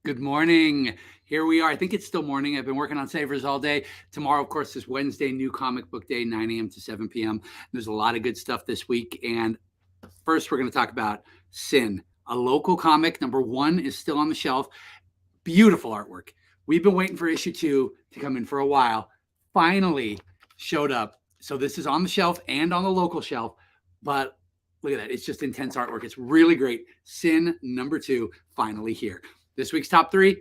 Good morning. Here we are. I think it's still morning. I've been working on Savers all day. Tomorrow, of course, is Wednesday, new comic book day, 9 a.m. to 7 p.m. There's a lot of good stuff this week. And first, we're going to talk about Sin, a local comic. Number one is still on the shelf. Beautiful artwork. We've been waiting for issue 2 to come in for a while. Finally showed up. So this is on the shelf and on the local shelf. But look at that. It's just intense artwork. It's really great. Sin number 2, finally here. This week's top 3,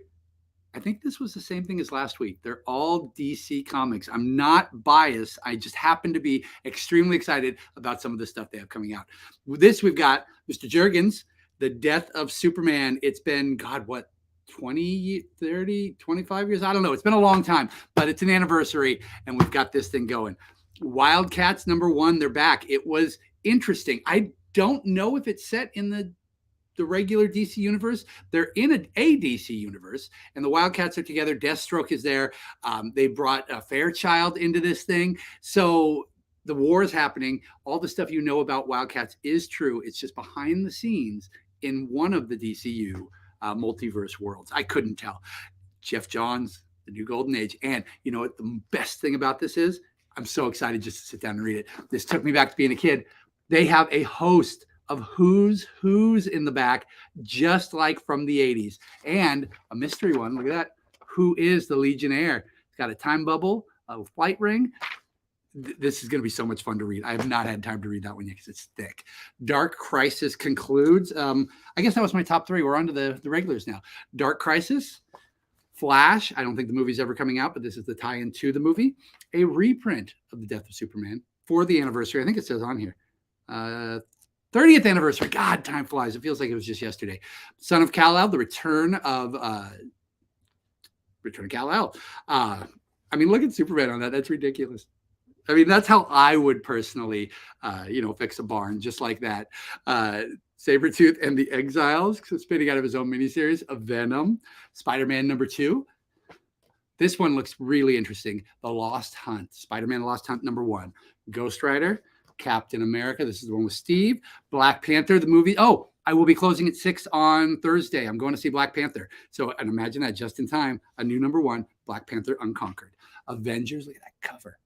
I think this was the same thing as last week. They're all DC comics. I'm not biased. I just happen to be extremely excited about some of the stuff they have coming out. With this, we've got Mr. Jurgens, The Death of Superman. It's been, God, what, 20, 30, 25 years? I don't know. It's been a long time, but it's an anniversary, and we've got this thing going. Wildcats number 1, they're back. It was interesting. I don't know if it's set in the regular DC universe. They're in a DC universe, and the Wildcats are together. Deathstroke is there. They brought Fairchild into this thing. So the war is happening. All the stuff you know about Wildcats is true. It's just behind the scenes in one of the DCU multiverse worlds. I couldn't tell. Jeff Johns, The New Golden Age. And you know what the best thing about this is? I'm so excited just to sit down and read it. This took me back to being a kid. They have a host of who's in the back, just like from the 80s. And a mystery one, look at that. Who is the Legionnaire? It's got a time bubble, a flight ring. This is going to be so much fun to read. I have not had time to read that one yet because it's thick. Dark Crisis concludes. I guess that was my top 3. We're on to the regulars now. Dark Crisis, Flash. I don't think the movie's ever coming out, but this is the tie-in to the movie. A reprint of The Death of Superman for the anniversary. I think it says on here. 30th anniversary. God, time flies. It feels like it was just yesterday. Son of Kal-El, the return of Kal-El. I mean, look at Superman on that. That's ridiculous. I mean, that's how I would personally, fix a barn, just like that. Sabretooth and the Exiles, spinning out of his own miniseries of Venom. Spider-Man number 2. This one looks really interesting. The Lost Hunt. Spider-Man Lost Hunt number 1. Ghost Rider. Captain America. This is the one with Steve. Black Panther, the movie. Oh, I will be closing at 6 on Thursday. I'm going to see Black Panther. So, and imagine that just in time. A new number 1, Black Panther Unconquered. Avengers, look at that cover.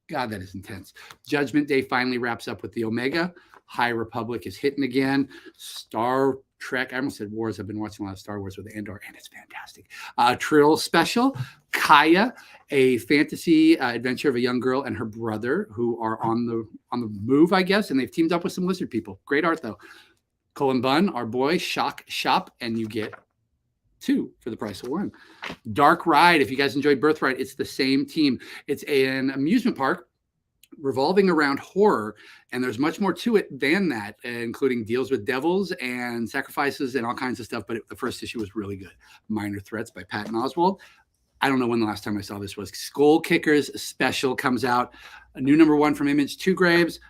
God, that is intense. Judgment Day finally wraps up with the Omega. High Republic is hitting again. Star Trek. I almost said Wars. I've been watching a lot of Star Wars with Andor, and it's fantastic. Trill Special. Kaya, a fantasy adventure of a young girl and her brother who are on the move, I guess, and they've teamed up with some lizard people. Great art, though. Cullen Bunn, our boy, Shock Shop, and you get 2 for the price of 1. Dark Ride. If you guys enjoyed Birthright, it's the same team. It's an amusement park revolving around horror, and there's much more to it than that, including deals with devils and sacrifices and all kinds of stuff. But the first issue was really good. Minor Threats by Patton Oswalt. I don't know when the last time I saw this was. Skull Kickers Special comes out. A new number 1 from Image, 2 Graves.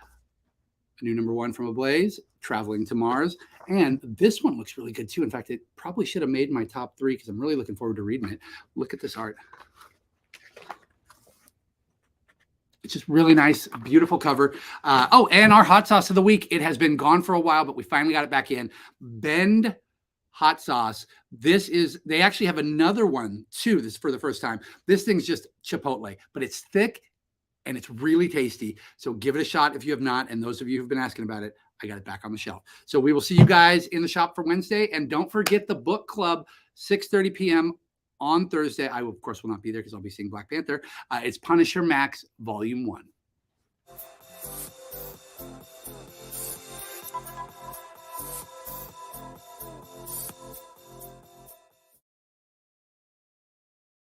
A new number 1 from Ablaze, Traveling to Mars. And this one looks really good, too. In fact, it probably should have made my top 3 because I'm really looking forward to reading it. Look at this art. It's just really nice, beautiful cover. And our hot sauce of the week. It has been gone for a while, but we finally got it back in. Bend hot sauce. They actually have another one, too. This is for the first time. This thing's just Chipotle, but it's thick and it's really tasty. So give it a shot if you have not. And those of you who've been asking about it, I got it back on the shelf. So we will see you guys in the shop for Wednesday. And don't forget the book club, 6:30 p.m. on Thursday. I, of course, will not be there because I'll be seeing Black Panther. It's Punisher Max Volume 1.